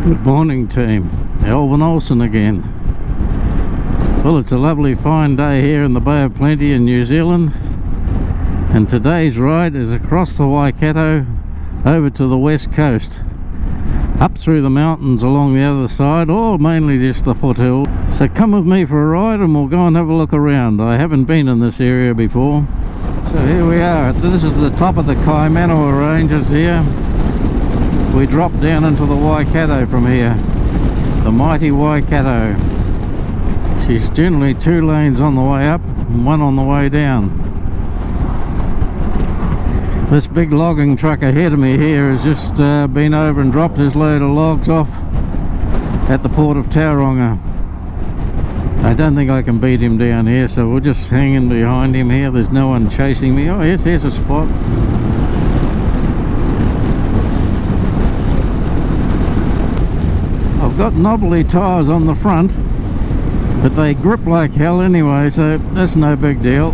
Good morning, team. Alvin Olsen again. Well, it's a lovely fine day here in the Bay of Plenty in New Zealand, and today's ride is across the Waikato over to the west coast, up through the mountains along the other side, or mainly just the foothills. So come with me for a ride and we'll go and have a look around. I haven't been in this area before. So here we are. This is the top of the Kaimanawa Ranges here. We drop down into the Waikato from here, the mighty Waikato. She's generally 2 lanes on the way up and 1 on the way down. This big logging truck ahead of me here has just been over and dropped his load of logs off at the port of Tauranga. I don't think I can beat him down here, so we'll just hang in behind him here. There's no one chasing me. Oh yes, here's a spot. I've got knobbly tyres on the front, but they grip like hell anyway, so that's no big deal.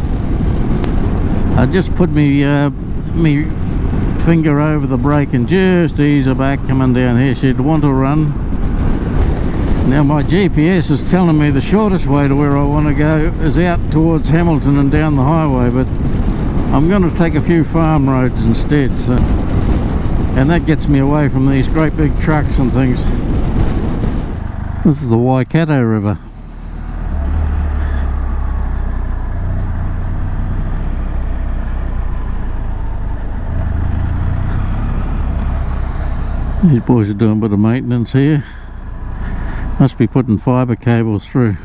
I just put me finger over the brake and just ease her back coming down here. She'd want to run. Now my GPS is telling me the shortest way to where I want to go is out towards Hamilton and down the highway, but I'm going to take a few farm roads instead, so, and that gets me away from these great big trucks and things. This is the Waikato River. These boys are doing a bit of maintenance here. Must be putting fibre cables through.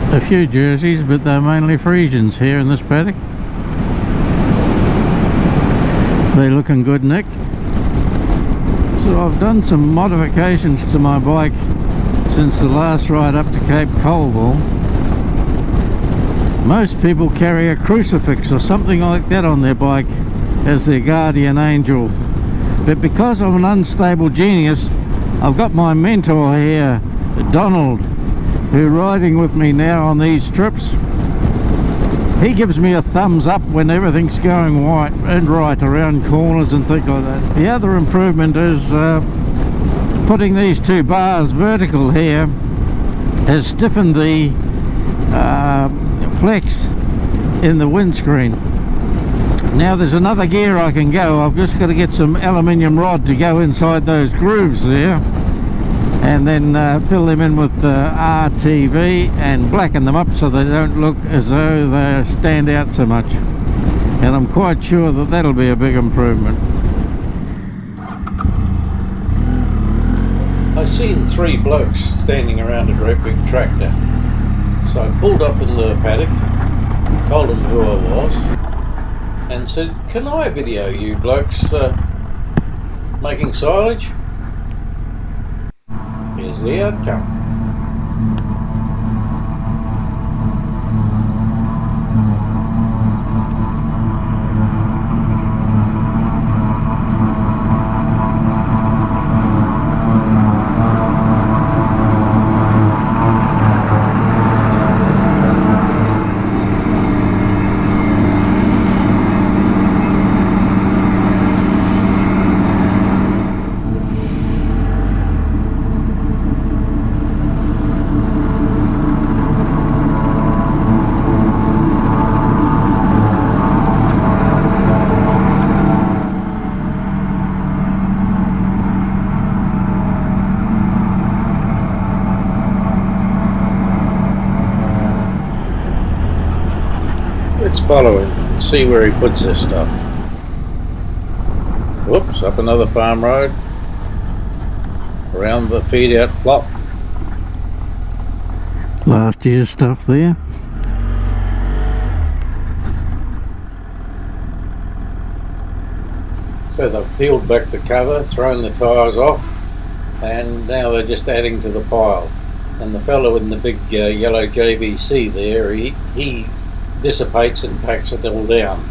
A few jerseys, but they're mainly Frisians here in this paddock. They're looking good, Nick. So I've done some modifications to my bike since the last ride up to Cape Colville. Most people carry a crucifix or something like that on their bike as their guardian angel, but because I'm an unstable genius, I've got my mentor here, Donald, who's riding with me now on these trips. He gives me a thumbs up when everything's going right around corners and things like that. The other improvement is putting these 2 bars vertical here has stiffened the flex in the windscreen. Now there's another gear I can go. I've just got to get some aluminium rod to go inside those grooves there, and then fill them in with RTV and blacken them up so they don't look as though they stand out so much. And I'm quite sure that that'll be a big improvement. I seen 3 blokes standing around a great big tractor, so I pulled up in the paddock, told them who I was, and said, "Can I video you blokes making silage?" Here's the outcome. Let's follow him and see where he puts this stuff. Whoops, up another farm road, around the feed out plot. Last year's stuff there. So they've peeled back the cover, thrown the tyres off, and now they're just adding to the pile. And the fellow in the big yellow JVC there, he dissipates and packs it all down.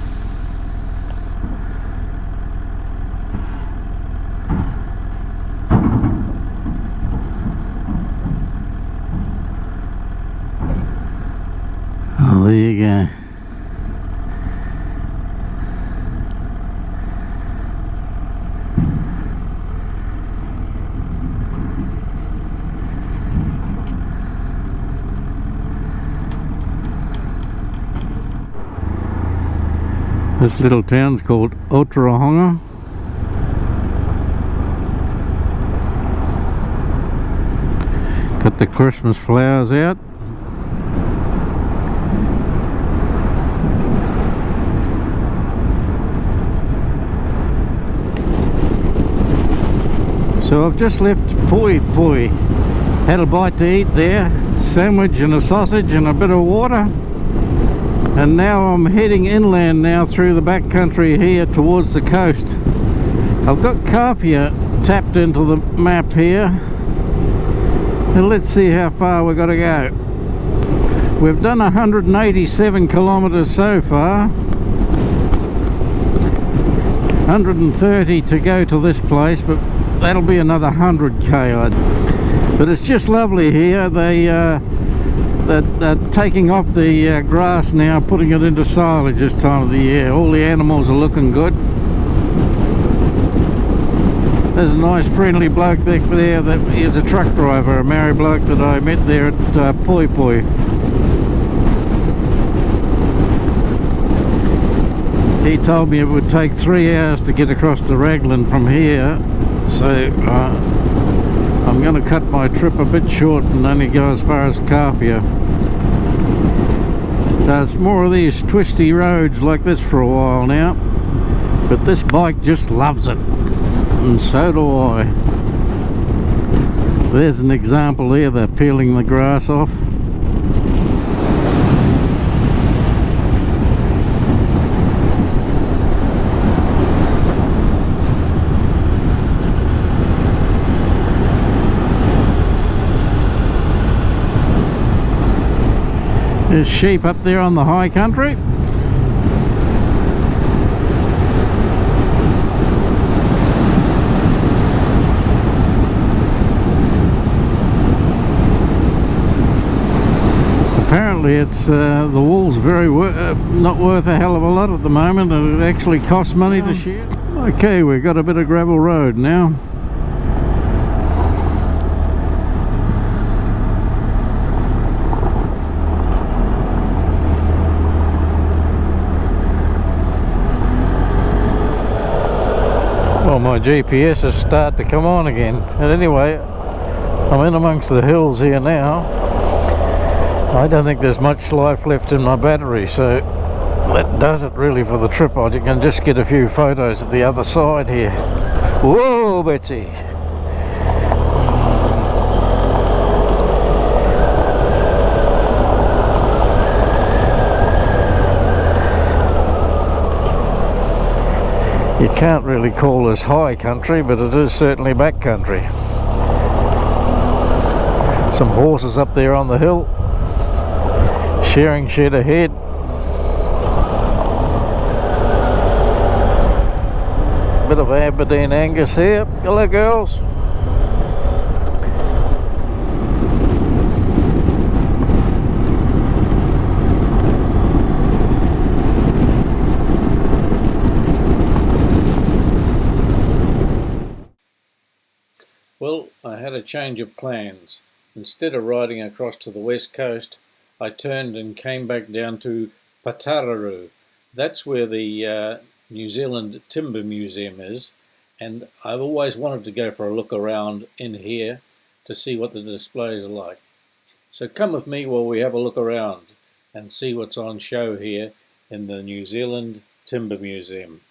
This little town's called Otorohanga. Got the Christmas flowers out. So I've just left Poi Poi. Had a bite to eat there, sandwich and a sausage and a bit of water. And now I'm heading inland now through the back country here towards the coast. I've got Kawhia tapped into the map here. And let's see how far we've got to go. We've done 187 kilometres so far. 130 to go to this place, but that'll be another 100k. But it's just lovely here. They're taking off the grass now, putting it into silage this time of the year. All the animals are looking good. There's a nice friendly bloke there that is a truck driver, a Maori bloke that I met there at Poi Poi. He told me it would take 3 hours to get across to Raglan from here, so I'm going to cut my trip a bit short and only go as far as Kawhia. So it's more of these twisty roads like this for a while now, but this bike just loves it, and so do I. There's an example there, they're peeling the grass off. There's sheep up there on the high country. Apparently it's the wool's very not worth a hell of a lot at the moment, and it actually costs money to shear. Okay, we've got a bit of gravel road now. Well, my GPS has started to come on again. And anyway, I'm in amongst the hills here now. I don't think there's much life left in my battery, so that does it really for the trip. I can just get a few photos of the other side here. Whoa, Betsy! You can't really call this high country, but it is certainly back country. Some horses up there on the hill. Shearing shed ahead. Bit of Aberdeen Angus here. Hello, girls. Well, I had a change of plans. Instead of riding across to the west coast, I turned and came back down to Patararu. That's where the New Zealand Timber Museum is, and I've always wanted to go for a look around in here to see what the displays are like. So come with me while we have a look around and see what's on show here in the New Zealand Timber Museum.